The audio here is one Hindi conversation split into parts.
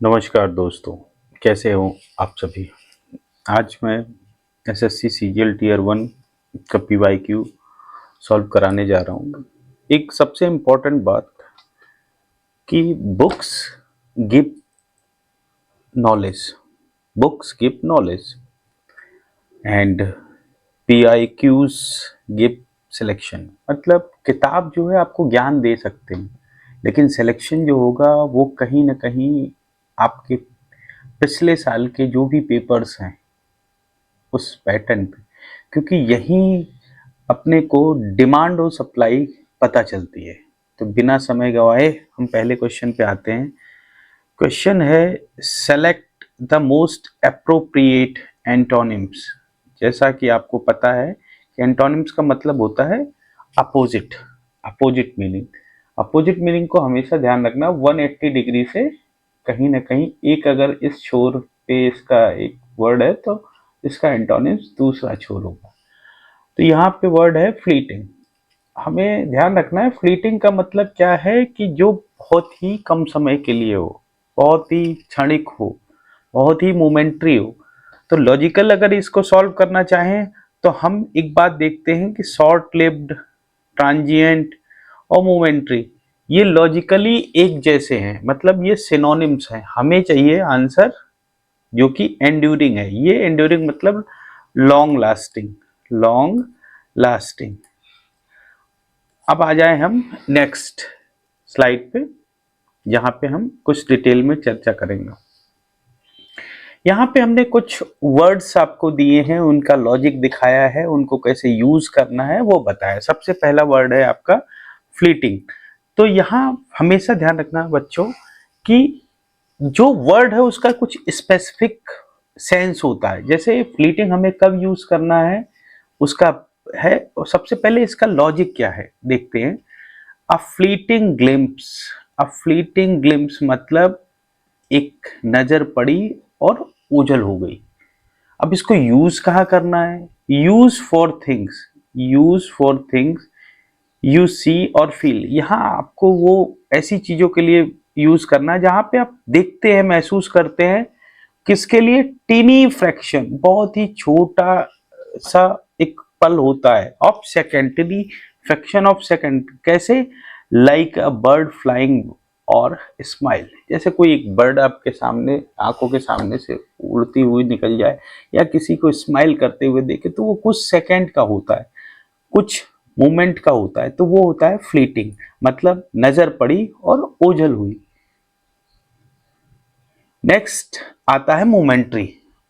नमस्कार दोस्तों, कैसे हो आप सभी। आज मैं एसएससी सीजीएल टीयर 1 का पीवाईक्यू सॉल्व कराने जा रहा हूँ। एक सबसे इम्पोर्टेंट बात कि books give knowledge, books give knowledge and PYQs give selection. मतलब किताब जो है आपको ज्ञान दे सकते हैं, लेकिन सिलेक्शन जो होगा वो कहीं ना कहीं आपके पिछले साल के जो भी पेपर्स हैं उस पैटर्न पे, क्योंकि यही अपने को डिमांड और सप्लाई पता चलती है। तो बिना समय गवाए हम पहले क्वेश्चन पे आते हैं। क्वेश्चन है, select the most appropriate antonyms. जैसा कि आपको पता है कि एंटोनिम्स का मतलब होता है opposite, opposite meaning. Opposite meaning को हमेशा ध्यान रखना, 180 डिग्री से कहीं ना कहीं एक, अगर इस छोर पे इसका एक वर्ड है तो इसका एंटोनिम्स दूसरा छोर होगा। तो यहाँ पे वर्ड है फ्लीटिंग। हमें ध्यान रखना है फ्लीटिंग का मतलब क्या है कि जो बहुत ही कम समय के लिए हो, बहुत ही क्षणिक हो, बहुत ही मोमेंट्री हो। तो लॉजिकल अगर इसको सॉल्व करना चाहें तो हम एक बात देखते हैं कि शॉर्ट लिव्ड, ट्रांजिएंट और मोमेंट्री ये लॉजिकली एक जैसे हैं, मतलब ये सिनोनिम्स हैं। हमें चाहिए आंसर जो कि एंड्यूरिंग है। ये एंड्यूरिंग मतलब लॉन्ग लास्टिंग, लॉन्ग लास्टिंग। अब आ जाए हम नेक्स्ट स्लाइड पे, जहां पे हम कुछ डिटेल में चर्चा करेंगे। यहाँ पे हमने कुछ वर्ड्स आपको दिए हैं, उनका लॉजिक दिखाया है, उनको कैसे यूज करना है वो बताया। सबसे पहला वर्ड है आपका फ्लीटिंग। तो यहाँ हमेशा ध्यान रखना बच्चों कि जो वर्ड है उसका कुछ स्पेसिफिक सेंस होता है। जैसे फ्लीटिंग हमें कब यूज करना है उसका है, और सबसे पहले इसका लॉजिक क्या है देखते हैं। अ फ्लीटिंग ग्लिम्प्स, अ फ्लीटिंग ग्लिम्प्स मतलब एक नजर पड़ी और ओझल हो गई। अब इसको यूज कहाँ करना है? Use for things, use for things you see और फील। यहाँ आपको वो ऐसी चीजों के लिए यूज करना है जहां पे आप देखते हैं, महसूस करते हैं। किसके लिए? टीनी फ्रैक्शन, बहुत ही छोटा सा एक पल होता है of second, tiny fraction of second. कैसे? लाइक अ बर्ड फ्लाइंग और स्माइल। जैसे कोई एक बर्ड आपके सामने, आंखों के सामने से उड़ती हुई निकल जाए, या किसी को स्माइल करते हुए देखे, तो वो कुछ सेकंड का होता है, कुछ मोमेंट का होता है। तो वो होता है फ्लीटिंग, मतलब नजर पड़ी और ओझल हुई। नेक्स्ट आता है मोमेंट्री।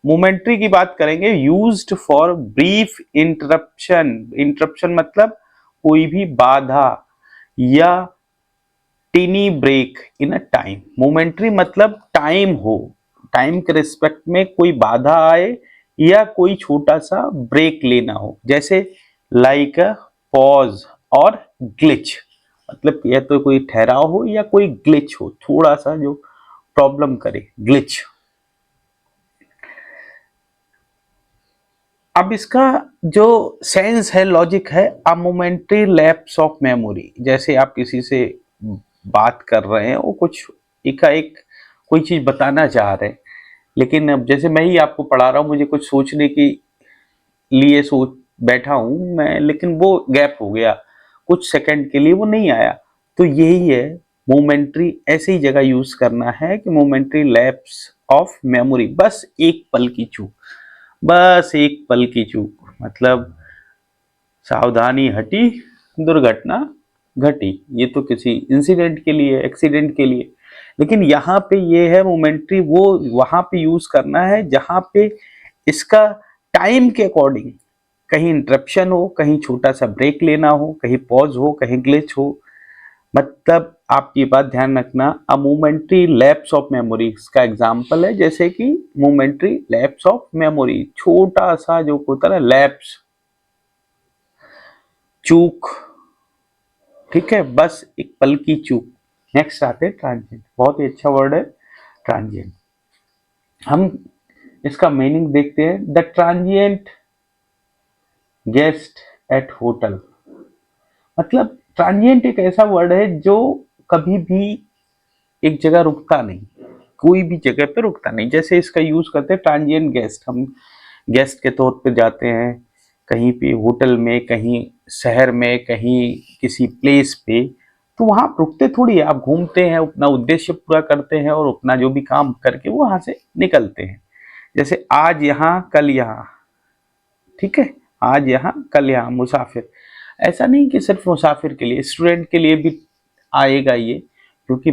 मोमेंट्री की बात करेंगे, used for brief interruption. Interruption मतलब कोई भी बाधा या tiny break in a time. Momentary मतलब टाइम हो, टाइम के रिस्पेक्ट में कोई बाधा आए या कोई छोटा सा ब्रेक लेना हो। जैसे लाइक अ पॉज और ग्लिच, मतलब या तो कोई ठहराव हो या कोई ग्लिच हो, थोड़ा सा जो प्रॉब्लम करे, ग्लिच। अब इसका जो सेंस है, लॉजिक है, अ मोमेंट्री लैप्स ऑफ मेमोरी। जैसे आप किसी से बात कर रहे हैं, वो कुछ एकाएक कोई चीज बताना चाह रहे हैं, लेकिन अब जैसे मैं ही आपको पढ़ा रहा हूँ, मुझे कुछ सोचने की लिए सोच बैठा हूं मैं, लेकिन वो गैप हो गया, कुछ सेकंड के लिए वो नहीं आया। तो यही है मोमेंट्री। ऐसे ही जगह यूज करना है कि मोमेंट्री लैप्स ऑफ मेमोरी, बस एक पल की चूक, बस एक पल की चूक। मतलब सावधानी हटी, दुर्घटना घटी। ये तो किसी इंसिडेंट के लिए, एक्सीडेंट के लिए। लेकिन यहाँ पे ये है मोमेंट्री, वो वहां पे यूज करना है जहां पे इसका टाइम के अकॉर्डिंग कहीं इंटरप्शन हो, कहीं छोटा सा ब्रेक लेना हो, कहीं पॉज हो, कहीं ग्लिच हो। मतलब आप ये बात ध्यान रखना, अ मोमेंट्री लैप्स ऑफ मेमोरी इसका एग्जांपल है। जैसे कि मोमेंट्री लैप्स ऑफ मेमोरी, छोटा सा जो होता है लैप्स, चूक, ठीक है, बस एक पल की चूक। नेक्स्ट आते हैं ट्रांजिएंट। बहुत ही अच्छा वर्ड है ट्रांजिएंट। हम इसका मीनिंग देखते हैं। The transient guest at hotel, मतलब ट्रांजिएंट एक ऐसा वर्ड है जो कभी भी एक जगह रुकता नहीं, कोई भी जगह पे रुकता नहीं। जैसे इसका यूज करते हैं ट्रांजिएंट गेस्ट, हम गेस्ट के तौर पे जाते हैं कहीं पे होटल में, कहीं शहर में, कहीं किसी प्लेस पे, तो वहां आप रुकते थोड़ी है, आप घूमते हैं, अपना उद्देश्य पूरा करते हैं और अपना जो भी काम करके वो वहां से निकलते हैं। जैसे आज यहाँ कल यहाँ, ठीक है, आज यहाँ कल यहाँ, मुसाफिर। ऐसा नहीं कि सिर्फ मुसाफिर के लिए, स्टूडेंट के लिए भी आएगा ये, क्योंकि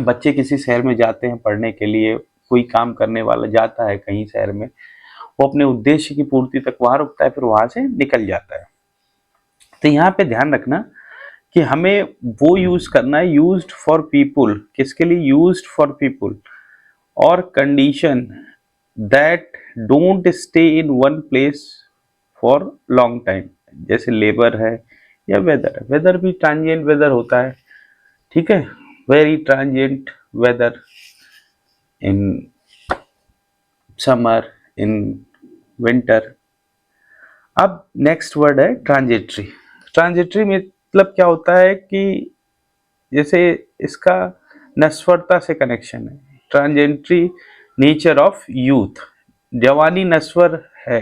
बच्चे किसी शहर में जाते हैं पढ़ने के लिए, कोई काम करने वाला जाता है कहीं शहर में, वो अपने उद्देश्य की पूर्ति तक वहां रुकता है, फिर वहां से निकल जाता है। तो यहाँ पे ध्यान रखना कि हमें वो यूज करना है, यूज्ड फॉर पीपुल, किसके लिए, यूज्ड फॉर पीपुल, और condition that don't stay in one place for long time. जैसे लेबर है या वेदर है, वेदर भी ट्रांजिएंट वेदर होता है, ठीक है, very transient weather in summer, in winter. अब नेक्स्ट वर्ड है ट्रांजिटरी। ट्रांजिटरी मतलब क्या होता है कि जैसे इसका नश्वरता से कनेक्शन है, ट्रांजिटरी नेचर ऑफ यूथ, जवानी नश्वर है,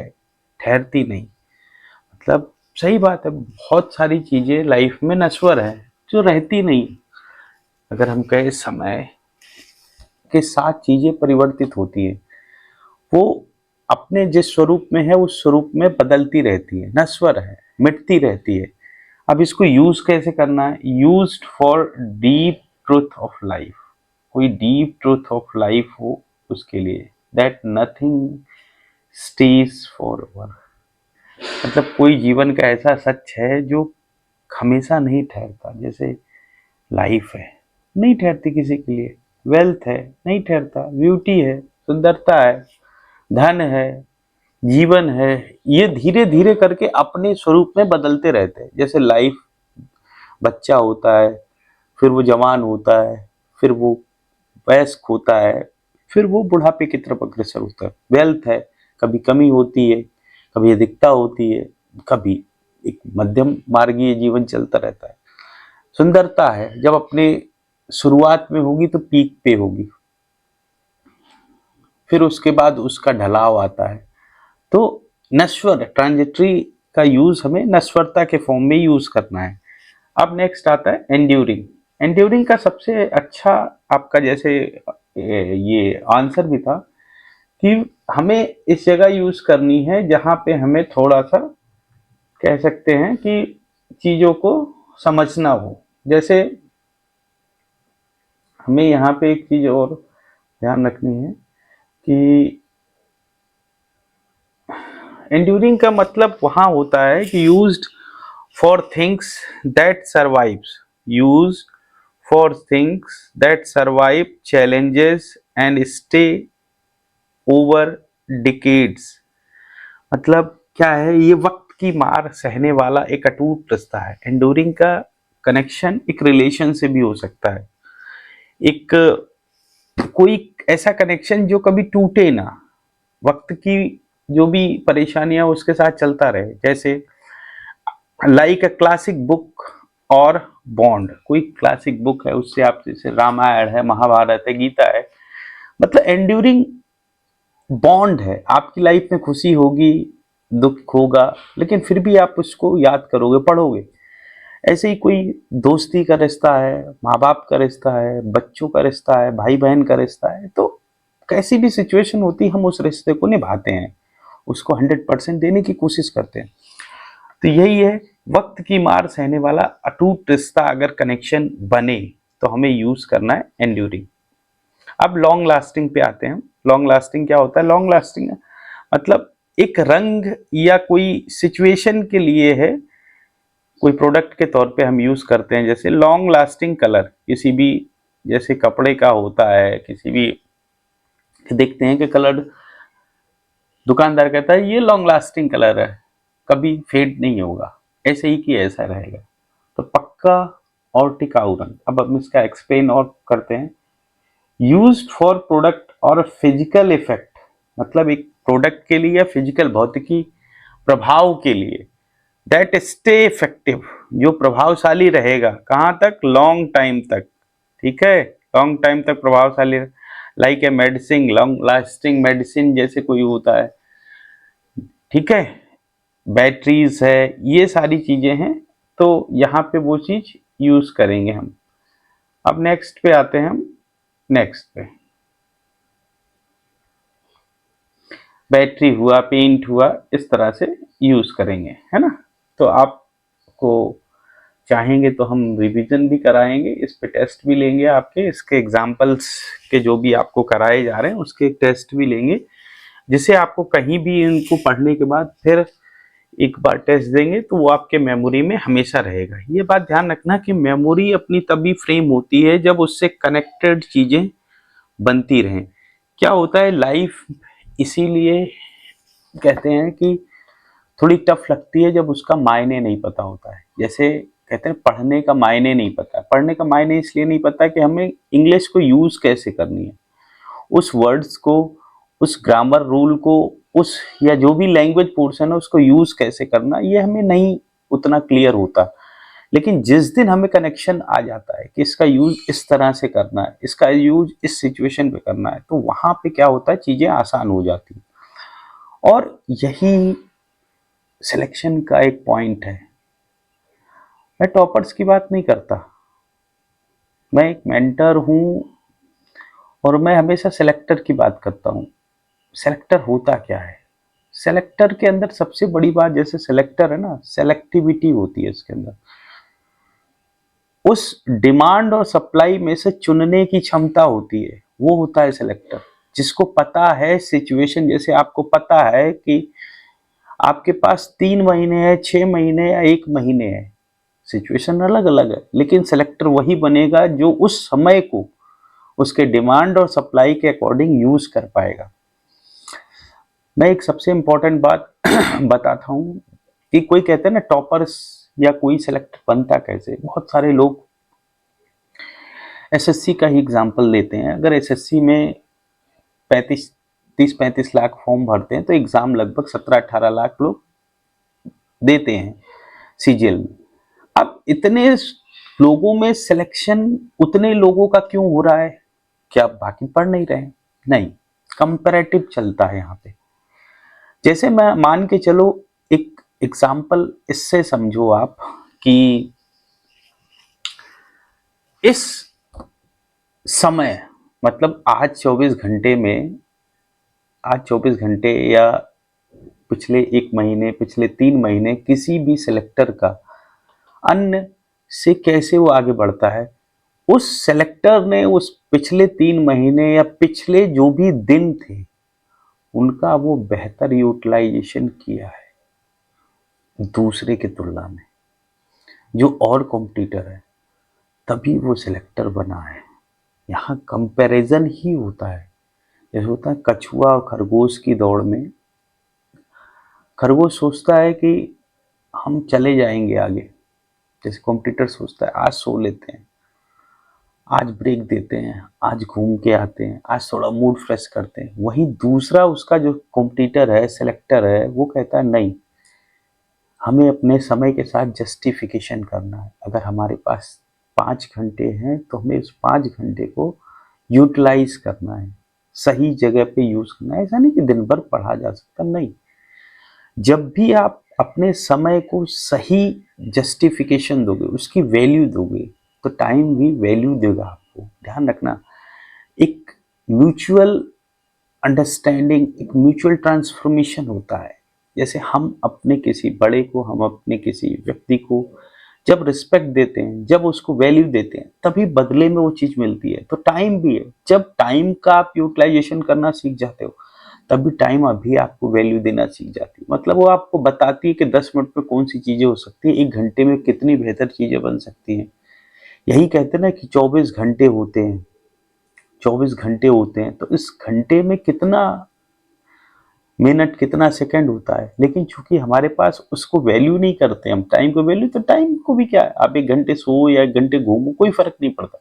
ठहरती नहीं। मतलब सही बात है, बहुत सारी चीजें लाइफ में नश्वर है जो रहती नहीं। अगर हम कहें समय के साथ चीजें परिवर्तित होती है, वो अपने जिस स्वरूप में है उस स्वरूप में बदलती रहती है, नश्वर है, मिटती रहती है। अब इसको यूज कैसे करना है, used for deep truth of life, कोई डीप ट्रूथ ऑफ लाइफ हो उसके लिए, that nothing stage for ever, मतलब कोई जीवन का ऐसा सच है जो हमेशा नहीं ठहरता। जैसे लाइफ है, नहीं ठहरती किसी के लिए, वेल्थ है, नहीं ठहरता, ब्यूटी है, सुंदरता है, धन है, जीवन है, ये धीरे धीरे करके अपने स्वरूप में बदलते रहते हैं। जैसे लाइफ, बच्चा होता है, फिर वो जवान होता है, फिर वो वयस्क होता है, फिर वो बुढ़ापे की तरफ अग्रसर होता है। वेल्थ है, कभी कमी होती है, कभी अधिकता होती है, कभी एक मध्यम मार्गीय जीवन चलता रहता है। सुंदरता है, जब अपने शुरुआत में होगी तो पीक पे होगी, फिर उसके बाद उसका ढलाव आता है। तो नश्वर, ट्रांजिटरी का यूज हमें नश्वरता के फॉर्म में यूज करना है। अब नेक्स्ट आता है एंड्यूरिंग। एंड्यूरिंग का सबसे अच्छा आपका जैसे ये आंसर भी था कि हमें इस जगह यूज करनी है जहां पे हमें थोड़ा सा कह सकते हैं कि चीजों को समझना हो। जैसे हमें यहाँ पे एक चीज और ध्यान रखनी है कि एंड्यूरिंग का मतलब वहां होता है कि used for things that survives, use for things that survive challenges and stay over decades. मतलब क्या है, ये वक्त की मार सहने वाला एक अटूट रिश्ता है। एंड्यूरिंग का कनेक्शन एक रिलेशन से भी हो सकता है, एक कोई ऐसा कनेक्शन जो कभी टूटे ना, वक्त की जो भी परेशानियां उसके साथ चलता रहे। जैसे लाइक अ क्लासिक बुक और बॉन्ड, कोई क्लासिक बुक है उससे आप, जैसे रामायण है, महाभारत है, गीता है, मतलब एंड्यूरिंग बॉन्ड है। आपकी लाइफ में खुशी होगी, दुख होगा, लेकिन फिर भी आप उसको याद करोगे, पढ़ोगे। ऐसे ही कोई दोस्ती का रिश्ता है, माँ बाप का रिश्ता है, बच्चों का रिश्ता है, भाई बहन का रिश्ता है, तो कैसी भी सिचुएशन होती है हम उस रिश्ते को निभाते हैं, उसको 100% देने की कोशिश करते हैं। तो यही है, वक्त की मार सहने वाला अटूट रिश्ता अगर कनेक्शन बने तो हमें यूज करना है एंड्यूरिंग। अब लॉन्ग लास्टिंग पे आते हैं। लॉन्ग लास्टिंग क्या होता है, लॉन्ग लास्टिंग मतलब एक रंग या कोई सिचुएशन के लिए है, कोई प्रोडक्ट के तौर पे हम यूज करते हैं। जैसे लॉन्ग लास्टिंग कलर, किसी भी जैसे कपड़े का होता है, किसी भी देखते हैं कि कलर, दुकानदार कहता है ये लॉन्ग लास्टिंग कलर है, कभी फेड नहीं होगा, ऐसे ही कि ऐसा रहेगा, तो पक्का और टिकाऊ रंग। अब हम इसका एक्सप्लेन और करते हैं। यूज्ड फॉर प्रोडक्ट और फिजिकल इफेक्ट, मतलब एक प्रोडक्ट के लिए या फिजिकल भौतिकी प्रभाव के लिए, दैट स्टे इफेक्टिव, जो प्रभावशाली रहेगा, कहाँ तक, लॉन्ग टाइम तक, ठीक है, लॉन्ग टाइम तक प्रभावशाली। Like a medicine, long lasting medicine जैसे कोई होता है, ठीक है, बैटरीज है, ये सारी चीजें हैं, तो यहाँ पे वो चीज यूज करेंगे हम। अब नेक्स्ट पे आते हैं हम, नेक्स्ट पे बैटरी हुआ, पेंट हुआ, इस तरह से यूज करेंगे, है ना। तो आपको चाहेंगे तो हम रिवीजन भी कराएंगे, इस पे टेस्ट भी लेंगे आपके, इसके एग्जांपल्स के जो भी आपको कराए जा रहे हैं उसके टेस्ट भी लेंगे, जिससे आपको कहीं भी इनको पढ़ने के बाद फिर एक बार टेस्ट देंगे तो वो आपके मेमोरी में हमेशा रहेगा। ये बात ध्यान रखना कि मेमोरी अपनी तभी फ्रेम होती है जब उससे कनेक्टेड चीजें बनती रहें। क्या होता है लाइफ, इसीलिए कहते हैं कि थोड़ी टफ लगती है जब उसका मायने नहीं पता होता है। जैसे कहते हैं पढ़ने का मायने नहीं पता, पढ़ने का मायने इसलिए नहीं पता कि हमें इंग्लिश को यूज कैसे करनी है, उस वर्ड्स को, उस ग्रामर रूल को, उस या जो भी लैंग्वेज पोर्शन है उसको यूज कैसे करना, ये हमें नहीं उतना क्लियर होता। लेकिन जिस दिन हमें कनेक्शन आ जाता है कि इसका यूज इस तरह से करना है, इसका यूज इस सिचुएशन पे करना है, तो वहां पे क्या होता है, चीजें आसान हो जाती हैं। और यही सिलेक्शन का एक पॉइंट है। मैं टॉपर्स की बात नहीं करता, मैं एक मेंटर हूं और मैं हमेशा सेलेक्टर की बात करता हूं। सेलेक्टर होता क्या है, सेलेक्टर के अंदर सबसे बड़ी बात, जैसे सेलेक्टर है ना, सेलेक्टिविटी होती है इसके अंदर, उस डिमांड और सप्लाई में से चुनने की क्षमता होती है, वो होता है सेलेक्टर। जिसको पता है सिचुएशन, जैसे आपको पता है कि आपके पास 3 महीने है, 6 महीने या 1 महीने है, सिचुएशन अलग अलग है, लेकिन सेलेक्टर वही बनेगा जो उस समय को उसके डिमांड और सप्लाई के अकॉर्डिंग यूज कर पाएगा। मैं एक सबसे इंपॉर्टेंट बात बताता हूँ कि कोई कहते हैं ना टॉपर्स या कोई सेलेक्टर बनता कैसे। बहुत सारे लोग एसएससी का ही एग्जाम्पल लेते हैं। अगर एसएससी में 30-35 लाख फॉर्म भरते हैं तो एग्जाम लगभग 17-18 लाख लोग देते हैं सीजीएल में। अब इतने लोगों में सिलेक्शन उतने लोगों का क्यों हो रहा है? क्या बाकी पढ़ नहीं रहे? नहीं, कंपैरेटिव चलता है यहाँ पे। जैसे मैं मान के चलो, एक एग्जाम्पल इससे समझो आप कि इस समय, मतलब आज 24 घंटे में, आज 24 घंटे या पिछले 1 महीने, पिछले 3 महीने किसी भी सेलेक्टर का अन्य से कैसे वो आगे बढ़ता है, उस सेलेक्टर ने उस पिछले 3 महीने या पिछले जो भी दिन थे उनका वो बेहतर यूटिलाइजेशन किया है दूसरे की तुलना में, जो और कॉम्पिटिटर है, तभी वो सिलेक्टर बना है। यहाँ कंपैरिजन ही होता है। जैसे होता है कछुआ और खरगोश की दौड़ में, खरगोश सोचता है कि हम चले जाएंगे आगे, जैसे कॉम्पिटिटर सोचता है आज सो लेते हैं, आज ब्रेक देते हैं, आज घूम के आते हैं, आज थोड़ा मूड फ्रेश करते हैं। वहीं दूसरा उसका जो कॉम्पिटिटर है, सिलेक्टर है, वो कहता है नहीं, हमें अपने समय के साथ जस्टिफिकेशन करना है। अगर हमारे पास 5 घंटे हैं तो हमें उस 5 घंटे को यूटिलाइज करना है, सही जगह पे यूज करना है। ऐसा नहीं कि दिन भर पढ़ा जा सकता, नहीं। जब भी आप अपने समय को सही जस्टिफिकेशन दोगे, उसकी वैल्यू दोगे, तो टाइम भी वैल्यू देगा आपको। ध्यान रखना, एक म्यूचुअल अंडरस्टैंडिंग, एक म्यूचुअल ट्रांसफॉर्मेशन होता है। जैसे हम अपने किसी बड़े को, हम अपने किसी व्यक्ति को जब रिस्पेक्ट देते हैं, जब उसको वैल्यू देते हैं, तभी बदले में वो चीज मिलती है। तो टाइम भी है, जब टाइम का आप यूटिलाइजेशन करना सीख जाते हो, तभी टाइम अभी आपको वैल्यू देना सीख जाती है। मतलब वो आपको बताती है कि 10 मिनट में कौन सी चीजें हो सकती है, 1 घंटे में कितनी बेहतर चीजें बन सकती हैं। यही कहते हैं ना कि 24 घंटे होते हैं, 24 घंटे होते हैं, तो इस घंटे में कितना मिनट, कितना सेकंड होता है। लेकिन चूंकि हमारे पास उसको वैल्यू नहीं करते हम, टाइम को वैल्यू, तो टाइम को भी क्या है, आप 1 घंटे सो या 1 घंटे घूमो, कोई फर्क नहीं पड़ता।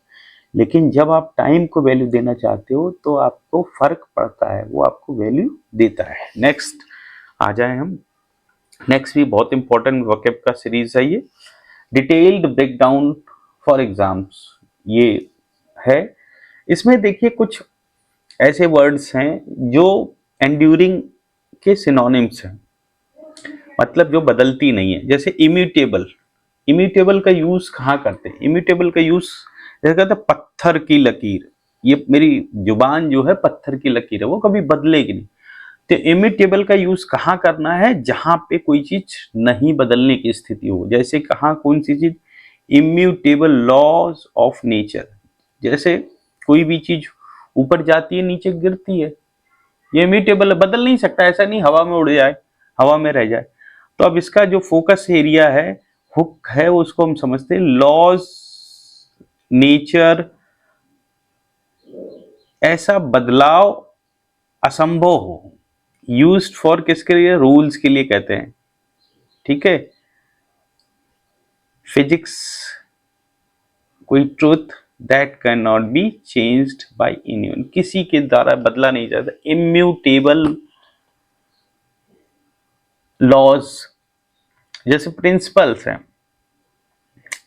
लेकिन जब आप टाइम को वैल्यू देना चाहते हो तो आपको फर्क पड़ता है, वो आपको वैल्यू देता है। नेक्स्ट आ जाए हम, नेक्स्ट भी बहुत इंपॉर्टेंट वोकैब का सीरीज है ये, डिटेल्ड ब्रेकडाउन फॉर एग्जाम्स, ये है। इसमें देखिए कुछ ऐसे वर्ड्स हैं जो एंड्यूरिंग के सिनोनिम्स हैं, मतलब जो बदलती नहीं है। जैसे इम्यूटेबल, इम्यूटेबल का यूज कहाँ करते हैं? इम्यूटेबल का यूज जैसे कहते हैं पत्थर की लकीर, ये मेरी जुबान जो है पत्थर की लकीर है, वो कभी बदलेगी नहीं। तो इम्यूटेबल का यूज कहाँ करना है? जहां पे कोई चीज नहीं बदलने की स्थिति हो। जैसे कहाँ, कौन सी चीज? Immutable laws of nature. जैसे कोई भी चीज ऊपर जाती है नीचे गिरती है, ये इम्यूटेबल है, बदल नहीं सकता। ऐसा नहीं हवा में उड़ जाए, हवा में रह जाए। तो अब इसका जो फोकस एरिया है, हुक है, उसको हम समझते हैं लॉज, नेचर, ऐसा बदलाव असंभव हो। यूज्ड फॉर किसके लिए? रूल्स के लिए कहते हैं, ठीक है। फिजिक्स, कोई truth that can not be changed by anyone, किसी के द्वारा बदला नहीं जाता। इम्यूटेबल लॉज, जैसे प्रिंसिपल्स हैं,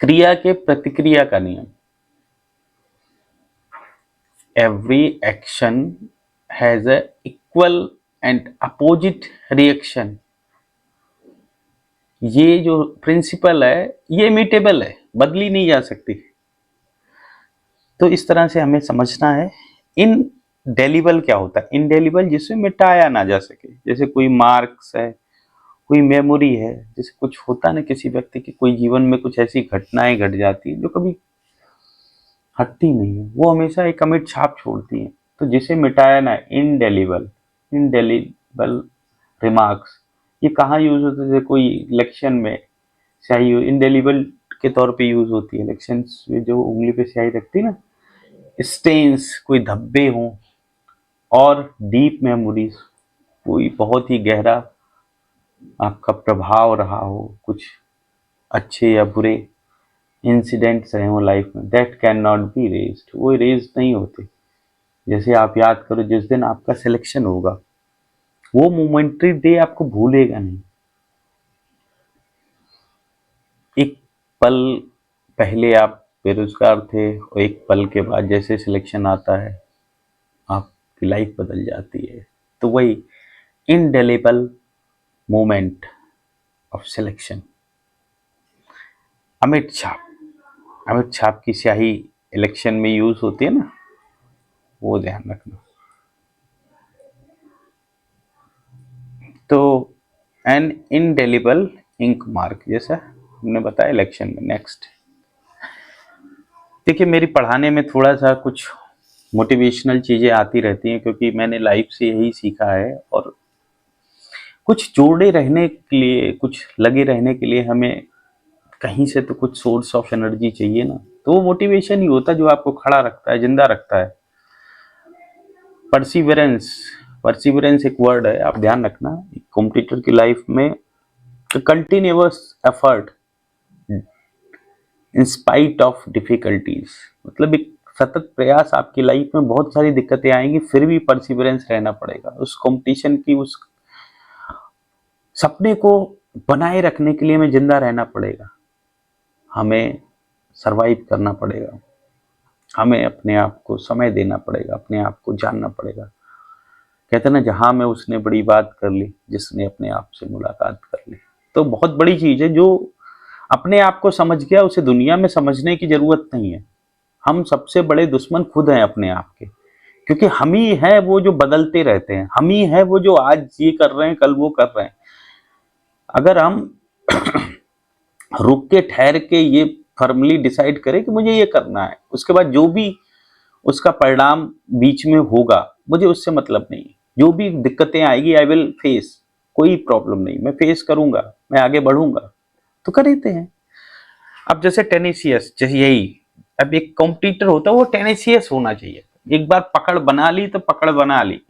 क्रिया के प्रतिक्रिया का नियम। Every action has a equal and opposite reaction. ये जो प्रिंसिपल है ये इम्यूटेबल है, बदली नहीं जा सकती। तो इस तरह से हमें समझना है। इनडेलिबल क्या होता है? इनडेलिबल जिसे मिटाया ना जा सके, जैसे कोई मार्क्स है, कोई मेमोरी है। जैसे कुछ होता है ना, किसी व्यक्ति की कोई जीवन में कुछ ऐसी घटनाएं घट जाती है जो कभी हटती नहीं है, वो हमेशा एक अमिट छाप छोड़ती है। तो जिसे मिटाया ना, इनडेलिबल, इनडेलिबल रिमार्क्स, ये कहाँ यूज होते थे? कोई इलेक्शन में स्याही इनडेलिबल के तौर पे यूज होती है। इलेक्शन में जो उंगली पे स्याही रखती है ना, स्टेन्स, कोई धब्बे हों। और डीप मेमोरीज, कोई बहुत ही गहरा आपका प्रभाव रहा हो, कुछ अच्छे या बुरे इंसिडेंट्स रहे हो लाइफ में, that can not be erased, वो इरेज नहीं होते। जैसे आप याद करो, जिस दिन आपका सिलेक्शन होगा, वो मोमेंट्री डे आपको भूलेगा नहीं। एक पल पहले आप बेरोजगार थे, और एक पल के बाद जैसे सिलेक्शन आता है, आपकी लाइफ बदल जाती है। तो वही इनडेलेबल मोमेंट ऑफ सिलेक्शन। अमिट छाप, अमिट छाप की स्याही इलेक्शन में यूज होती है ना, वो ध्यान रखना। तो एन इनडेलिबल इंक मार्क, जैसा हमने बताया इलेक्शन में। नेक्स्ट देखिए, मेरी पढ़ाने में थोड़ा सा कुछ मोटिवेशनल चीजें आती रहती हैं, क्योंकि मैंने लाइफ से यही सीखा है। और कुछ जोड़े रहने के लिए, कुछ लगे रहने के लिए हमें कहीं से तो कुछ सोर्स ऑफ एनर्जी चाहिए ना। तो वो मोटिवेशन ही होता है जो आपको खड़ा रखता है, जिंदा रखता है। परसिवरेंस, परसिवरेंस एक वर्ड है, आप ध्यान रखना। कॉम्पिटिटर की लाइफ में continuous effort in spite of difficulties, मतलब एक सतत प्रयास। आपकी लाइफ में बहुत सारी दिक्कतें आएंगी, फिर भी परसिवरेंस रहना पड़ेगा। उस कंपटीशन की, उस सपने को बनाए रखने के लिए हमें जिंदा रहना पड़ेगा, हमें सरवाइव करना पड़ेगा, हमें अपने आप को समय देना पड़ेगा, अपने आप को जानना पड़ेगा। कहते हैं ना, जहां में उसने बड़ी बात कर ली, जिसने अपने आप से मुलाकात कर ली। तो बहुत बड़ी चीज है, जो अपने आप को समझ गया उसे दुनिया में समझने की जरूरत नहीं है। हम सबसे बड़े दुश्मन खुद हैं अपने आप के, क्योंकि हम ही है वो जो बदलते रहते हैं, हम ही है वो जो आज ये कर रहे हैं कल वो कर रहे हैं। अगर हम रुक के ठहर के ये फर्मली डिसाइड करें कि मुझे ये करना है, उसके बाद जो भी उसका परिणाम बीच में होगा, मुझे उससे मतलब नहीं है। जो भी दिक्कतें आएगी, आई विल फेस, कोई प्रॉब्लम नहीं, मैं फेस करूंगा, मैं आगे बढ़ूंगा। तो कर देते हैं। अब जैसे टेनिसियस, जैसे यही, अब एक कॉम्पिटिटर होता है, वो टेनिसियस होना चाहिए। एक बार पकड़ बना ली तो पकड़ बना ली,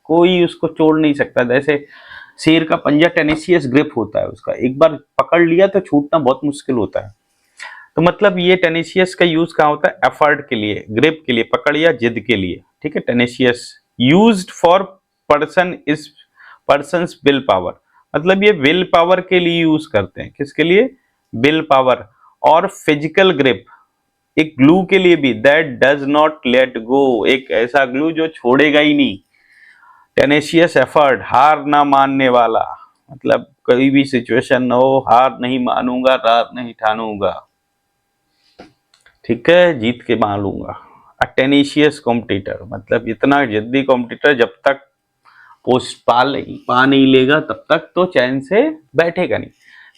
कोई उसको छोड़ नहीं सकता। जैसे शेर का पंजा टेनिसियस ग्रिप होता है उसका, एक बार पकड़ लिया तो छूटना बहुत मुश्किल होता है। तो मतलब ये टेनिसियस का यूज कहाँ होता है? एफर्ट के लिए, ग्रिप के लिए, पकड़ या जिद के लिए, ठीक है। Tenacious used for person is persons will power, मतलब ये विल पावर के लिए यूज करते हैं। किसके लिए? Will power. और फिजिकल ग्रिप, एक ग्लू के लिए भी, that does not let go, एक ऐसा ग्लू जो छोड़ेगा ही नहीं। टेनेशियस एफर्ट, हार ना मानने वाला, मतलब कोई भी सिचुएशन हो, हार नहीं मानूंगा, रात नहीं ठानूंगा, ठीक है, जीत के मानूंगा। अ टेनेशियस कॉम्पिटिटर, मतलब इतना जिद्दी कॉम्पिटिटर, जब तक पोस्ट पा नहीं लेगा तब तक तो चैन से बैठेगा नहीं।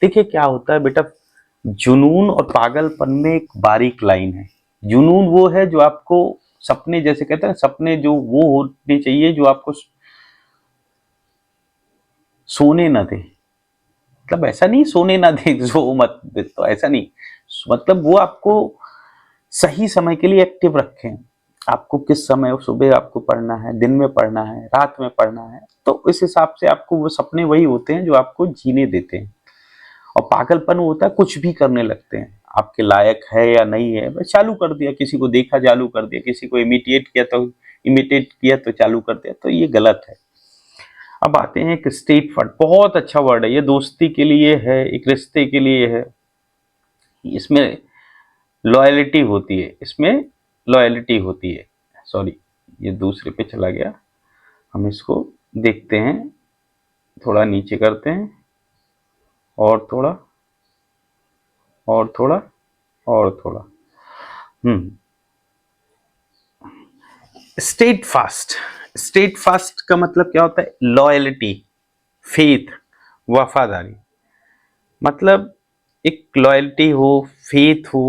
देखिए क्या होता है बेटा, जुनून और पागलपन में एक बारीक लाइन है। जुनून वो है जो आपको सपने, जैसे कहते हैं सपने जो वो होने चाहिए जो आपको सोने ना दे, मतलब ऐसा नहीं सोने ना दे जो मत दे, तो ऐसा नहीं, मतलब वो आपको सही समय के लिए एक्टिव रखें। आपको किस समय, सुबह आपको पढ़ना है, दिन में पढ़ना है, रात में पढ़ना है, तो इस हिसाब से आपको वो सपने वही होते हैं जो आपको जीने देते हैं। और पागलपन होता है कुछ भी करने लगते हैं, आपके लायक है या नहीं है, बस चालू कर दिया, किसी को देखा चालू कर दिया, किसी को इमिटेट किया तो चालू कर दिया, तो ये गलत है। अब आते हैं एक स्टेट फर्ड, बहुत अच्छा वर्ड है ये, दोस्ती के लिए है, एक रिश्ते के लिए है। इसमें लॉयलिटी होती है, इसमें लॉयलिटी होती है। सॉरी, ये दूसरे पे चला गया, हम इसको देखते हैं, थोड़ा नीचे करते हैं, और थोड़ा, और थोड़ा, और थोड़ा। स्टेट फास्ट, स्टेट फास्ट का मतलब क्या होता है, लॉयलिटी, फेथ, वफादारी, मतलब एक लॉयल्टी हो, फेथ हो,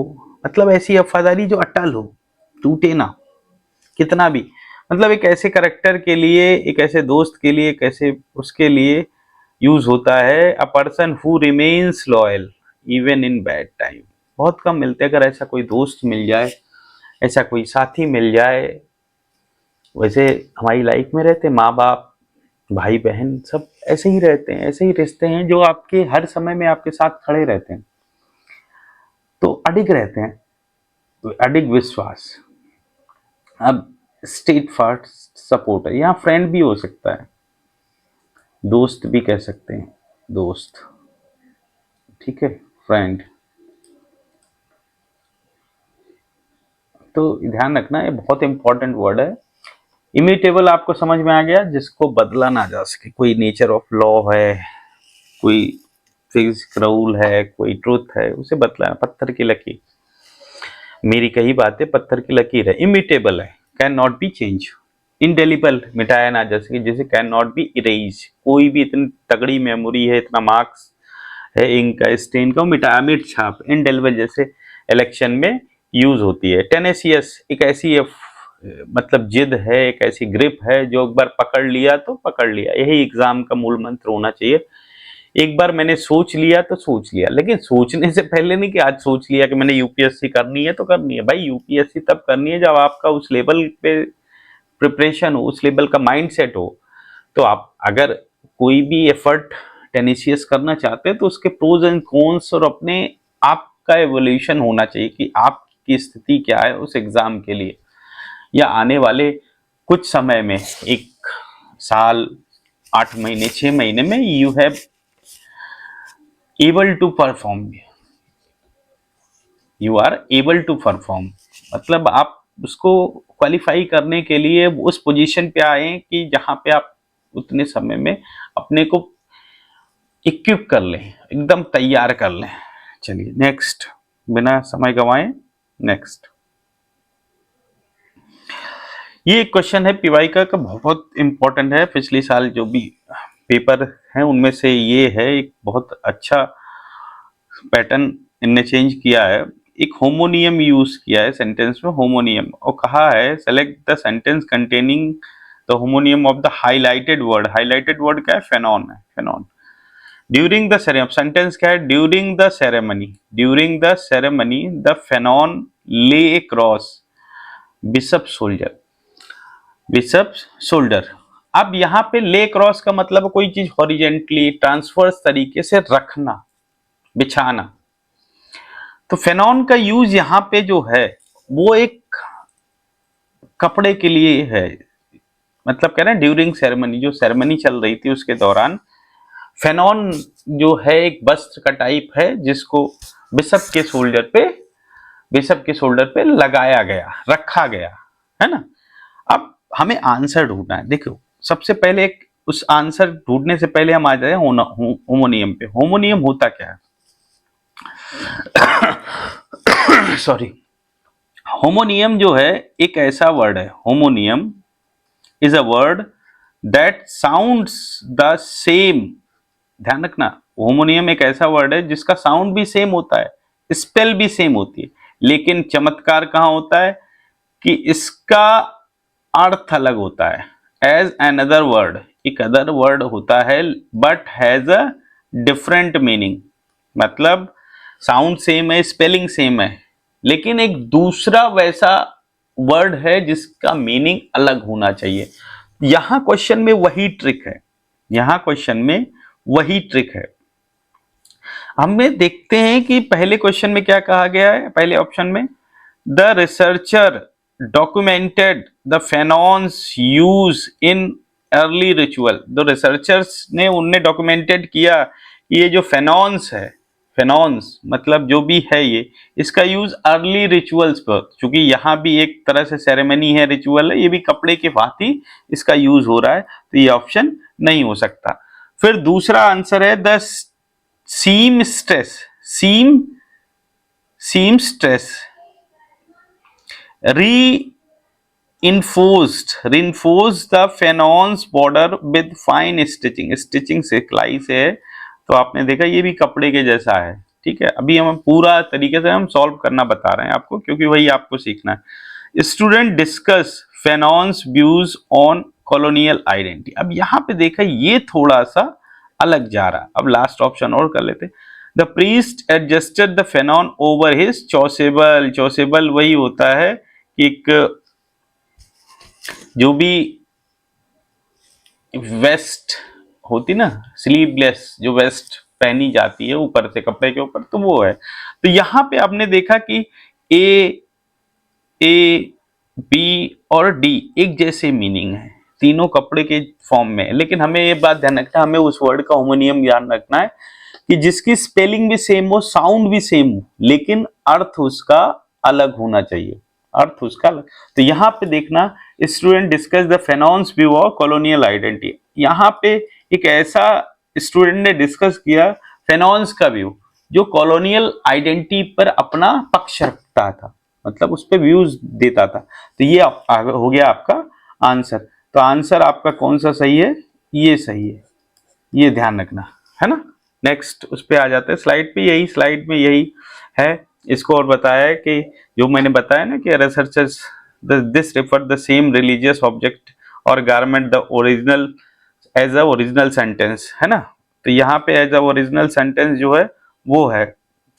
मतलब ऐसी वफादारी जो अटल हो, टूटे ना कितना भी, मतलब एक ऐसे करेक्टर के लिए, एक ऐसे दोस्त के लिए, एक ऐसे उसके लिए यूज होता है। A person who remains loyal even in bad time, बहुत कम मिलते हैं, अगर ऐसा कोई दोस्त मिल जाए, ऐसा कोई साथी मिल जाए। वैसे हमारी लाइफ में रहते माँ बाप, भाई बहन, सब ऐसे ही रहते हैं, ऐसे ही रिश्ते हैं जो आपके हर समय में आपके साथ खड़े रहते हैं, तो अडिग रहते हैं, तो अडिग विश्वास। अब स्टेट फास्ट सपोर्ट है, यहाँ फ्रेंड भी हो सकता है, दोस्त भी कह सकते हैं, दोस्त, ठीक है, फ्रेंड। तो ध्यान रखना, ये बहुत इंपॉर्टेंट वर्ड है। इमिटेबल आपको समझ में आ गया, जिसको बदला ना जा सके, कोई नेचर ऑफ लॉ है, कोई फिजिक्स रूल है, कोई ट्रुथ है, उसे बदला, पत्थर की लकीर, मेरी कही बातें पत्थर की लकीर है। इमिटेबल है, can not be change, indelible, मिटाया ना जा सके, जैसे कैन नॉट बी इरेज, कोई भी इतनी तगड़ी मेमोरी है, इतना मार्क्स है इंक का, स्टेन का, मिटाया, मिट छाप। इंडेलिबल जैसे इलेक्शन में यूज होती है। टेनेसियस, एक ऐसी मतलब जिद है, एक ऐसी ग्रिप है जो एक बार पकड़ लिया तो पकड़ लिया, यही एग्जाम का मूल मंत्र होना चाहिए। एक बार मैंने सोच लिया तो सोच लिया, लेकिन सोचने से पहले नहीं कि आज सोच लिया कि मैंने यूपीएससी करनी है तो करनी है। भाई यूपीएससी तब करनी है जब आपका उस लेवल पे प्रिपरेशन हो, उस लेवल का माइंडसेट हो। तो आप अगर कोई भी एफर्ट टेनिशियस करना चाहते हैं तो उसके प्रोज एंड कॉन्स और अपने आप का एवोल्यूशन होना चाहिए कि आपकी स्थिति क्या है उस एग्जाम के लिए, या आने वाले कुछ समय में, एक साल, 8 महीने, 6 महीने में, you have able to perform, you are able to perform, मतलब आप उसको क्वालिफाई करने के लिए उस पोजीशन पे आए कि जहां पे आप उतने समय में अपने को इक्विप कर लें, एकदम तैयार कर लें। चलिए नेक्स्ट, बिना समय गंवाए नेक्स्ट। ये क्वेश्चन है पीवाई का बहुत इंपॉर्टेंट है, पिछले साल जो भी पेपर है उनमें से ये है, एक बहुत अच्छा पैटर्न इनने चेंज किया है। एक होमोनियम यूज किया है सेंटेंस में, होमोनियम, और कहा है select the sentence containing the homonym of the highlighted word. Highlighted word क्या है, फेनॉन है, pennon. During the ceremony, sentence क्या है, during the ceremony, during the ceremony the pennon lay cross bishop soldier, bishop shoulder. अब यहाँ पे ले क्रॉस का मतलब कोई चीज हॉरिजेंटली ट्रांसवर्स तरीके से रखना, बिछाना। तो फेनॉन का यूज यहाँ पे जो है वो एक कपड़े के लिए है, मतलब कह रहे हैं ड्यूरिंग सेरेमनी, जो सेरेमनी चल रही थी उसके दौरान फेनॉन जो है एक वस्त्र का टाइप है जिसको बिशप के शोल्डर पे बिशप के शोल्डर पे लगाया गया, रखा गया, है ना। अब हमें आंसर ढूंढना है। देखो सबसे पहले एक उस आंसर ढूंढने से पहले हम आ जाए होमोनियम पे। होमोनियम होता क्या है? सॉरी, होमोनियम जो है एक ऐसा वर्ड है, homonym is a word that sounds the same. ध्यान रखना, होमोनियम एक ऐसा वर्ड है जिसका साउंड भी सेम होता है, स्पेल भी सेम होती है, लेकिन चमत्कार कहां होता है कि इसका अर्थ अलग होता है। एज अनदर वर्ड, एक अदर वर्ड होता है but has a different meaning. मतलब साउंड सेम है, स्पेलिंग सेम है, लेकिन एक दूसरा वैसा वर्ड है जिसका मीनिंग अलग होना चाहिए। यहां क्वेश्चन में वही ट्रिक है, यहां क्वेश्चन में वही ट्रिक है। हमें देखते हैं कि पहले क्वेश्चन में क्या कहा गया है। पहले ऑप्शन में the researcher documented the pennons use in early ritual. जो रिसर्चर्स ने उनने डॉक्यूमेंटेड किया कि ये जो फेनॉन्स है, फेनॉन्स मतलब जो भी है ये, इसका यूज अर्ली रिचुअल्स पर, क्योंकि यहाँ भी एक तरह से सेरेमनी है, रिचुअल है, ये भी कपड़े के भांति इसका यूज हो रहा है, तो ये ऑप्शन नहीं हो सकता। फिर दूसरा आंसर है the seamstress, seamstress reinforced the pennons border with fine stitching. Stitching सिलाई से है, तो आपने देखा ये भी कपड़े के जैसा है। ठीक है, अभी हम पूरा तरीके से हम सॉल्व करना बता रहे हैं आपको, क्योंकि वही आपको सीखना है। Student discuss Fanon's views on colonial identity. अब यहाँ पे देखा ये थोड़ा सा अलग जा रहा। अब लास्ट ऑप्शन और कर लेते। The priest adjusted the fanon over his chasuble. Chasuble वही होता है कि एक जो भी वेस्ट होती ना, स्लीवलेस जो वेस्ट पहनी जाती है ऊपर से कपड़े के ऊपर, तो वो है। तो यहां पे आपने देखा कि ए बी और डी एक जैसे मीनिंग है, तीनों कपड़े के फॉर्म में, लेकिन हमें ये बात ध्यान रखना है, हमें उस वर्ड का होमोनियम ध्यान रखना है कि जिसकी स्पेलिंग भी सेम हो, साउंड भी सेम हो, लेकिन अर्थ उसका अलग होना चाहिए, अर्थ उसका अलग। तो यहाँ पे देखना, student discuss the Fanon's view of colonial identity. यहाँ पे एक ऐसा स्टूडेंट ने डिस्कस किया फेनॉन्स का व्यू जो कॉलोनियल आइडेंटिटी पर अपना पक्ष रखता था, मतलब उस पर व्यूज देता था। तो ये हो गया आपका आंसर। तो आंसर आपका कौन सा सही है? ये सही है, ये ध्यान रखना है ना। नेक्स्ट उस पे आ जाते हैं, स्लाइड पे यही, स्लाइड में यही है। इसको और बताया है कि जो मैंने बताया ना कि researchers this refer the same religious object और garment the original as a original sentence, है ना। तो यहाँ पे एज अ ओरिजिनल सेंटेंस जो है वो है,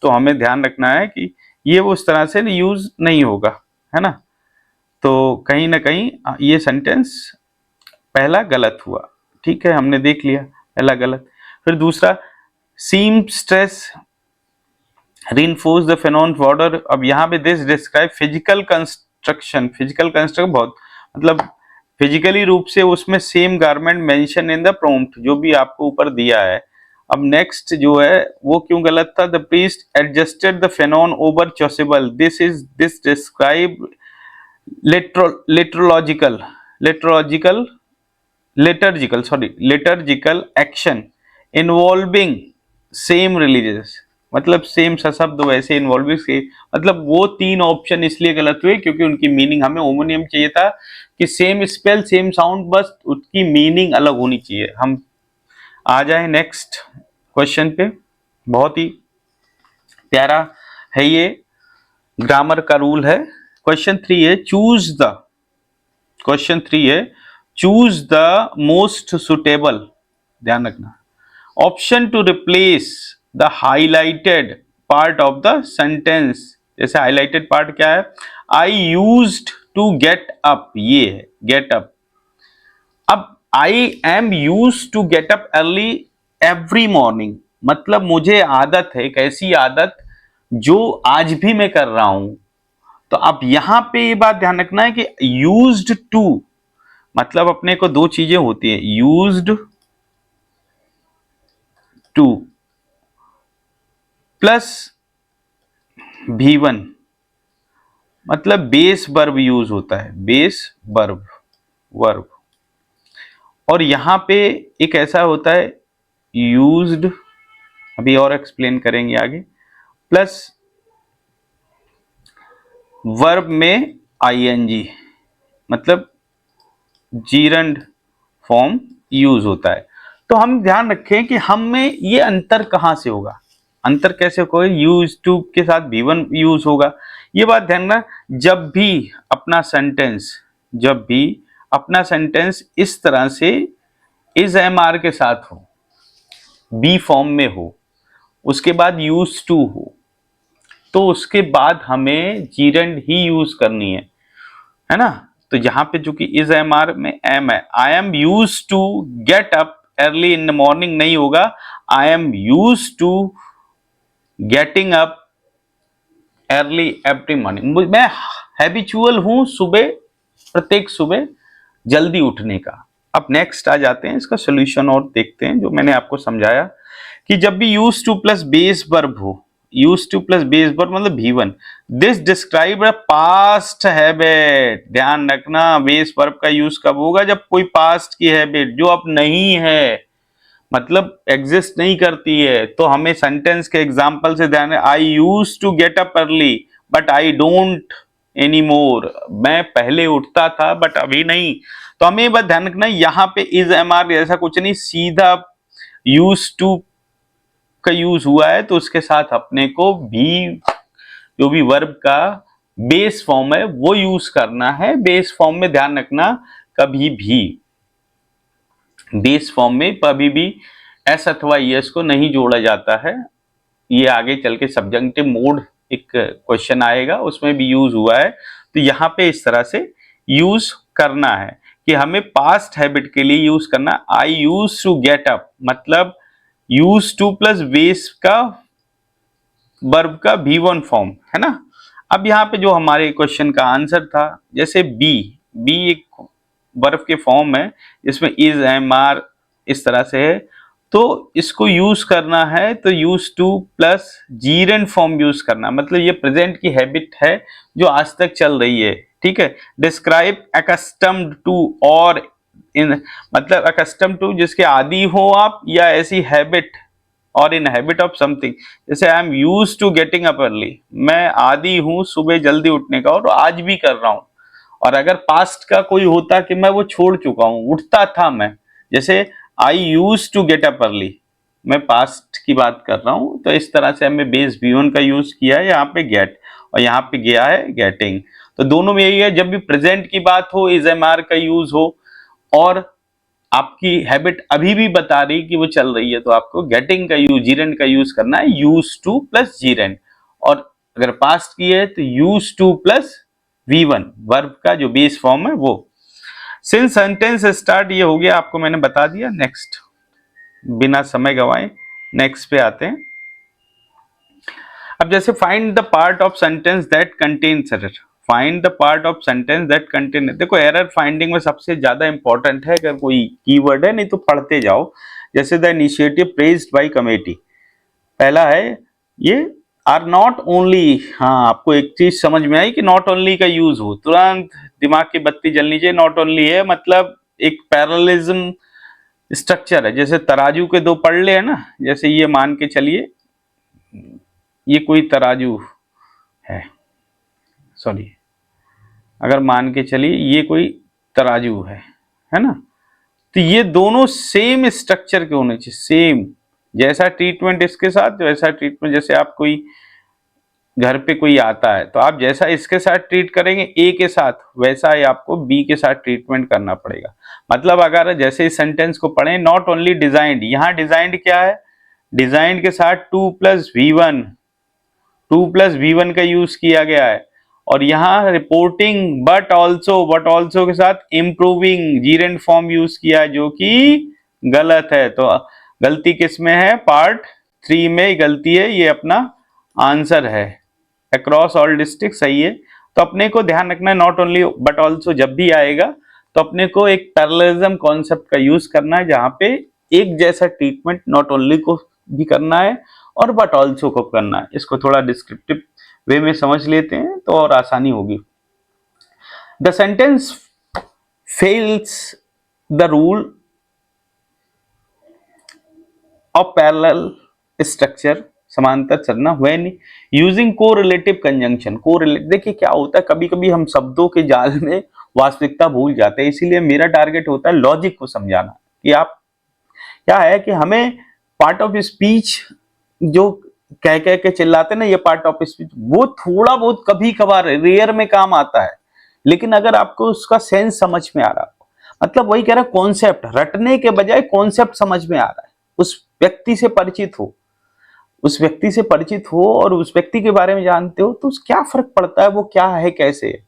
तो हमें ध्यान रखना है कि ये उस तरह से यूज नहीं होगा, है ना। तो कहीं ना कहीं ये सेंटेंस पहला गलत हुआ, ठीक है, हमने देख लिया पहला गलत। फिर दूसरा seem stress reinforce the phenon border। अब यहाँ पे this describe physical construction, physical construction बहुत मतलब फिजिकली रूप से उसमें same garment mention in the prompt, जो भी आपको ऊपर दिया है। अब नेक्स्ट जो है वो क्यों गलत था? The priest adjusted the fanon over chasuble, this describe liturgological liturgical action involving same religious, मतलब सेम शब्द वैसे इन्वॉल्विंग से, मतलब वो तीन ऑप्शन इसलिए गलत हुए क्योंकि उनकी मीनिंग, हमें होमोनियम चाहिए था कि सेम स्पेल सेम साउंड, बस उसकी मीनिंग अलग होनी चाहिए। हम आ जाए नेक्स्ट क्वेश्चन पे, बहुत ही प्यारा है ये, ग्रामर का रूल है। क्वेश्चन 3 है चूज द, क्वेश्चन 3 है चूज द मोस्ट सुटेबल, ध्यान रखना, option to replace the highlighted part of the sentence. जैसे हाईलाइटेड पार्ट क्या है? I used to get up, ये है गेट अप। अब I am used to get up early every morning, मतलब मुझे आदत है, एक ऐसी आदत जो आज भी मैं कर रहा हूं। तो अब यहां पे ये बात ध्यान रखना है कि यूज्ड टू मतलब अपने को दो चीजें होती है, यूज्ड टू प्लस V1, मतलब बेस वर्ब यूज होता है, बेस वर्ब, वर्ब। और यहां पे एक ऐसा होता है यूज्ड, अभी और एक्सप्लेन करेंगे आगे, प्लस वर्ब में आईएनजी, मतलब जीरंड फॉर्म यूज होता है। तो हम ध्यान रखें कि हम में ये अंतर कहां से होगा, अंतर कैसे होगा, यूज टू के साथ V1 यूज होगा। ये बात ध्यान रखना, जब भी अपना सेंटेंस, जब भी अपना सेंटेंस इस तरह से इज एम आर के साथ हो, बी फॉर्म में हो, उसके बाद यूज टू हो, तो उसके बाद हमें जीरेंड ही यूज करनी है ना। तो यहाँ पे जो कि इज एम आर में एम है, I am use to get up early in the morning नहीं होगा, I am use to getting up early every morning, मैं हैबिचुअल हूं सुबह, प्रत्येक सुबह जल्दी उठने का। अब नेक्स्ट आ जाते हैं, इसका सोल्यूशन और देखते हैं, जो मैंने आपको समझाया कि जब भी use to plus base verb हो, use to plus base verb मतलब V1, this describe a past habit. ध्यान रखना बेस वर्ब का यूज कब होगा, जब कोई पास्ट की हैबिट जो अब नहीं है, मतलब एग्जिस्ट नहीं करती है। तो हमें सेंटेंस के एग्जाम्पल से ध्यान है, I use to get up early but I don't any more, मैं पहले उठता था बट अभी नहीं। तो हमें बस ध्यान रखना यहाँ पे इज एम आर ऐसा कुछ नहीं, सीधा यूज टू का यूज हुआ है, तो उसके साथ अपने को भी जो भी वर्ब का बेस फॉर्म है वो यूज करना है। बेस फॉर्म में ध्यान रखना, कभी भी बेस फॉर्म में कभी भी एस अथवा एस को नहीं जोड़ा जाता है। ये आगे चल के सब्जेक्टिव मोड एक क्वेश्चन आएगा, उसमें भी यूज हुआ है। तो यहाँ पे इस तरह से यूज करना है कि हमें पास्ट हैबिट के लिए यूज करना, आई यूज टू गेट अप, मतलब यूज टू प्लस बेस का वर्ब का V1 फॉर्म है ना। अब यहाँ पे जो हमारे क्वेश्चन का आंसर था, जैसे बी एक वर्ब के फॉर्म है, इसमें इज एम आर इस तरह से है, तो इसको यूज करना है तो use to plus जीरेंड form use करना, मतलब ये प्रेजेंट की हैबिट है जो आज तक चल रही है, ठीक है। डिस्क्राइब अकस्टम्ड टू, और इन मतलब अकस्टम टू जिसके आदि हो आप, या ऐसी हैबिट और इन हैबिट ऑफ समथिंग, जैसे I am use to getting up early, मैं आदी हूं सुबह जल्दी उठने का और आज भी कर रहा हूं। और अगर पास्ट का कोई होता कि मैं वो छोड़ चुका हूं, उठता था मैं, जैसे I use to get up early, मैं पास्ट की बात कर रहा हूं। तो इस तरह से हमें बेस V1 का यूज किया है यहाँ पे गेट, और यहाँ पे गया है गेटिंग। तो दोनों में यही है, जब भी प्रेजेंट की बात हो इज एम आर का यूज हो, और आपकी हैबिट अभी भी बता रही कि वो चल रही है, तो आपको गेटिंग का यूज, जीरेंड का यूज करना है, यूज टू प्लस जीरेंड। और अगर पास्ट की है तो use to plus V1 verb का जो बेस फॉर्म है वो। सिंस सेंटेंस स्टार्ट ये हो गया, आपको मैंने बता दिया। नेक्स्ट, बिना समय गवाए नेक्स्ट पे आते हैं। अब जैसे find the part of sentence that contains error, find the part of sentence that contain, देखो एरर फाइंडिंग में सबसे ज्यादा इंपॉर्टेंट है अगर कोई कीवर्ड है, नहीं तो पढ़ते जाओ। जैसे the initiative praised by committee, पहला है ये आर नॉट ओनली, हाँ आपको एक चीज समझ में आई कि नॉट ओनली का यूज हो, तुरंत दिमाग की बत्ती जलनी चाहिए। नॉट ओनली है मतलब एक पैरेललिज्म स्ट्रक्चर है, जैसे तराजू के दो पड़ले है ना, जैसे ये मान के चलिए ये कोई तराजू है, सॉरी अगर मान के चलिए ये कोई तराजू है ना, तो ये दोनों सेम स्ट्रक्चर के होने चाहिए, सेम, जैसा ट्रीटमेंट इसके साथ वैसा ट्रीटमेंट। जैसे आप कोई घर पे कोई आता है तो आप जैसा इसके साथ ट्रीट करेंगे ए के साथ, वैसा ही आपको बी के साथ ट्रीटमेंट करना पड़ेगा। मतलब अगर जैसे इस सेंटेंस को पढ़ें, नॉट ओनली डिजाइंड, यहाँ डिजाइंड क्या है, डिजाइंड के साथ टू प्लस V1 का यूज किया गया है। और यहाँ रिपोर्टिंग बट ऑल्सो के साथ इम्प्रूविंग जीरेंड फॉर्म यूज किया है, जो कि गलत है। तो गलती किस में है, पार्ट 3 में गलती है, ये अपना आंसर है। अक्रॉस ऑल डिस्ट्रिक्ट सही है। तो अपने को ध्यान रखना है नॉट ओनली बट ऑल्सो जब भी आएगा तो अपने को एक पैरेललिज्म कॉन्सेप्ट का यूज करना है, जहां पे एक जैसा ट्रीटमेंट नॉट ओनली को भी करना है और बट ऑल्सो को करना है। इसको थोड़ा डिस्क्रिप्टिव वे में समझ लेते हैं तो और आसानी होगी। The sentence fails the rule of parallel structure, समांतर चलना, व्हेन यूजिंग कोरिलेटिव कंजंक्शन। देखिए क्या होता है, कभी कभी हम शब्दों के जाल में वास्तविकता भूल जाते हैं, इसीलिए मेरा टारगेट होता है लॉजिक को समझाना कि आप क्या है कि हमें पार्ट ऑफ स्पीच जो कह कह के चिल्लाते ना, ये पार्ट ऑफ स्पीच, वो थोड़ा बहुत कभी कभार रेयर में काम आता है, लेकिन अगर आपको उसका सेंस समझ में आ रहा, मतलब वही कह रहा, कॉन्सेप्ट रटने के बजाय कॉन्सेप्ट समझ में आ रहा है, उस व्यक्ति से परिचित हो, उस व्यक्ति से परिचित हो और उस व्यक्ति के बारे में जानते हो, तो क्या फर्क पड़ता है, वो क्या है, कैसे है,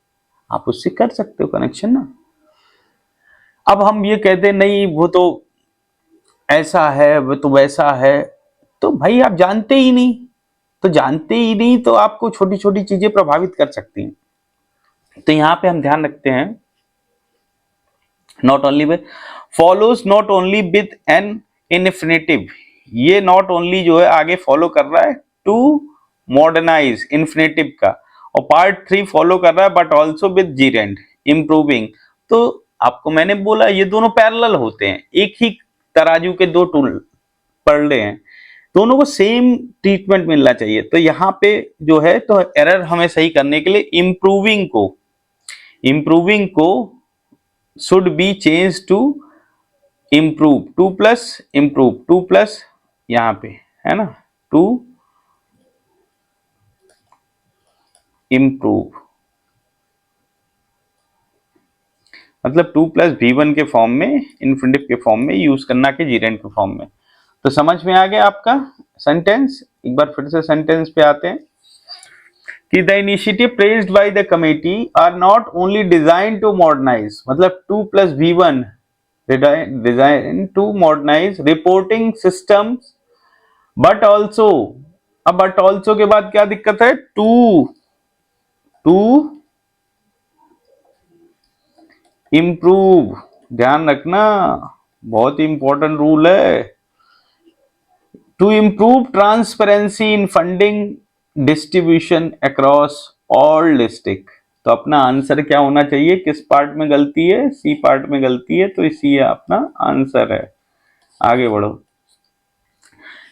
आप उससे कर सकते हो कनेक्शन ना। अब हम ये कहते नहीं वो तो ऐसा है, वो तो वैसा है, तो भाई आप जानते ही नहीं, तो जानते ही नहीं तो आपको छोटी छोटी चीजें प्रभावित कर सकती हैं। तो यहां पे हम ध्यान रखते हैं, not only with follows not only with an infinitive, ये नॉट ओनली जो है आगे फॉलो कर रहा है टू मॉडर्नाइज इन्फिनेटिव का, और पार्ट 3 फॉलो कर रहा है बट ऑल्सो विद जीरेंड इंप्रूविंग। तो आपको मैंने बोला ये दोनों पैरेलल होते हैं, एक ही तराजू के दो टूल पलड़े हैं, दोनों को सेम ट्रीटमेंट मिलना चाहिए। तो यहाँ पे जो है, तो एरर हमें सही करने के लिए इंप्रूविंग को should be change to improve, 2 plus improve, 2 plus यहाँ पे है ना 2 इम्प्रूव, मतलब 2 प्लस V1 के फॉर्म में, इन्फिनिटिव के फॉर्म में यूज करना के जीरेंड के फॉर्म में। तो समझ में आ गया आपका सेंटेंस। एक बार फिर से सेंटेंस पे आते हैं कि the initiative praised by the committee are not only design to modernize, मतलब 2 plus V1 design to modernize reporting systems, but also, अब बट ऑल्सो के बाद क्या दिक्कत है, टू इम्प्रूव, ध्यान रखना बहुत इंपॉर्टेंट रूल है, to improve transparency in funding distribution across all district. तो अपना आंसर क्या होना चाहिए, किस पार्ट में गलती है, सी पार्ट में गलती है, तो इसी अपना आंसर है। आगे बढ़ो।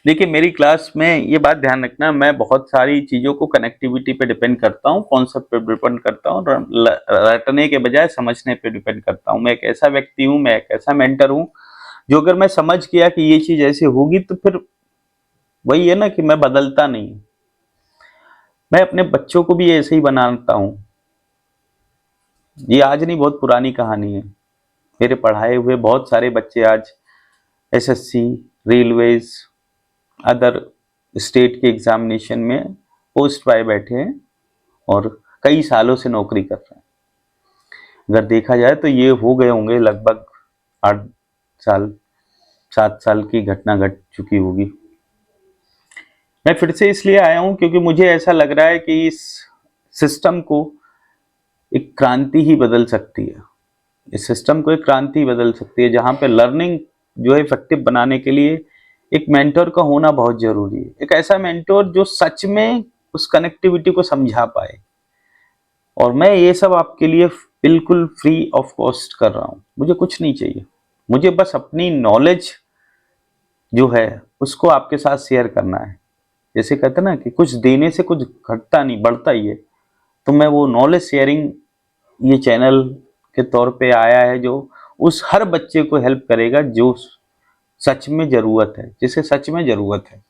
देखिए मेरी क्लास में ये बात ध्यान रखना, मैं बहुत सारी चीजों को कनेक्टिविटी पे डिपेंड करता हूँ, कॉन्सेप्ट पे डिपेंड करता हूँ, रटने के बजाय समझने पे डिपेंड करता हूँ। मैं एक ऐसा व्यक्ति हूँ, मैं एक ऐसा मेंटर हूँ जो अगर मैं समझ गया कि ये चीज ऐसे होगी, तो फिर वही है ना कि मैं बदलता नहीं, मैं अपने बच्चों को भी ऐसे ही बनाता हूँ। ये आज नहीं, बहुत पुरानी कहानी है, मेरे पढ़ाए हुए बहुत सारे बच्चे आज एसएससी, रेलवेज, अदर स्टेट के एग्जामिनेशन में पोस्ट पाए बैठे हैं और कई सालों से नौकरी कर रहे हैं। अगर देखा जाए तो ये हो गए होंगे लगभग 8 साल 7 साल की घटना घट चुकी होगी। मैं फिर से इसलिए आया हूं क्योंकि मुझे ऐसा लग रहा है कि इस सिस्टम को एक क्रांति ही बदल सकती है, इस सिस्टम को एक क्रांति बदल सकती है, जहां पे लर्निंग जो है इफेक्टिव बनाने के लिए एक मेंटर का होना बहुत जरूरी है। एक ऐसा मेंटर जो सच में उस कनेक्टिविटी को समझा पाए, और मैं ये सब आपके लिए बिल्कुल फ्री ऑफ कॉस्ट कर रहा हूँ। मुझे कुछ नहीं चाहिए, मुझे बस अपनी नॉलेज जो है उसको आपके साथ शेयर करना है। जैसे कहते हैं ना कि कुछ देने से कुछ घटता नहीं, बढ़ता ही है। तो मैं वो नॉलेज शेयरिंग ये चैनल के तौर पे आया है, जो उस हर बच्चे को हेल्प करेगा जो सच में जरूरत है, जिसे सच में जरूरत है।